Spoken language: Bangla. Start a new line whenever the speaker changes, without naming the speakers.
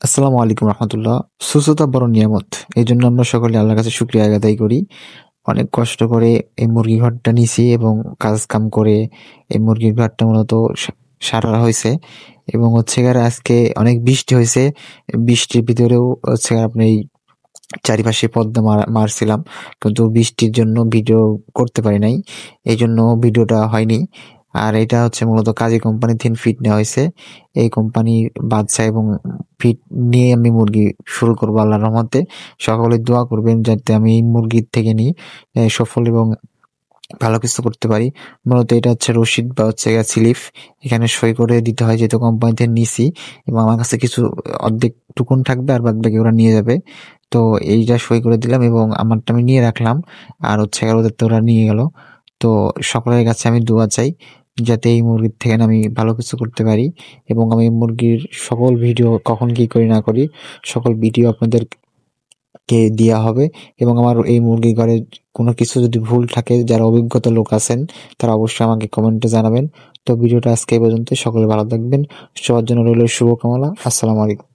আসসালামু আলাইকুম রহমতুল্লাহ। সুস্থতা বড় নিয়ামত। এই জন্য আমরা সকলে আল্লাহর কাছে শুকরিয়া আদায় করি। অনেক কষ্ট করে এই মুরগি ঘরটা নিছি এবং কাজ কাম করে এই মুরগির ঘরটা মূলত সারা হয়েছে এবং হচ্ছে গিয়ে আজকে অনেক বৃষ্টি হয়েছে। বৃষ্টির ভিতরেও হচ্ছে গিয়ে আপনি এই চারিপাশে পর্দা মারছিলাম, কিন্তু বৃষ্টির জন্য ভিডিও করতে পারি নাই, এই জন্য ভিডিওটা হয়নি। আর এটা হচ্ছে মূলত কাজী কোম্পানি থেকে ফিট নেওয়া হয়েছে। এই কোম্পানির বাচ্চা এবং ফিট নিয়ে আমি মুরগি শুরু করবো আল্লাহর রহমতে। সকলে দোয়া করবেন যাতে আমি এই মুরগির থেকে নিই সফল এবং ভালো কিছু করতে পারি। মূলত এটা হচ্ছে রশিদ বা হচ্ছে স্লিপ, এখানে সই করে দিতে হয় যেহেতু কোম্পানি থেকে নিছি, এবং আমার কাছে কিছু অর্ধেক টুকুন থাকবে আর বাদ বাকি ওরা নিয়ে যাবে। তো এইটা সই করে দিলাম এবং আমারটা আমি নিয়ে রাখলাম, আর হচ্ছে ওদের তো ওরা নিয়ে গেল। তো সকলের কাছে আমি দোয়া চাই যাতে এই মুরগির থেকে আমি ভালো কিছু করতে পারি, এবং আমি মুরগির সকল ভিডিও কখন কি করি না করি সকল ভিডিও আপনাদের কে দেওয়া হবে। এবং আমার এই মুরগি ঘরে কোনো কিছু যদি ভুল থাকে, যারা অভিজ্ঞতা লোক আছেন তারা অবশ্যই আমাকে কমেন্টে জানাবেন। তো ভিডিওটা আজকে এই পর্যন্ত। সকলে ভালো থাকবেন। সবার জন্য রইল শুভকামনা। আসসালামু আলাইকুম।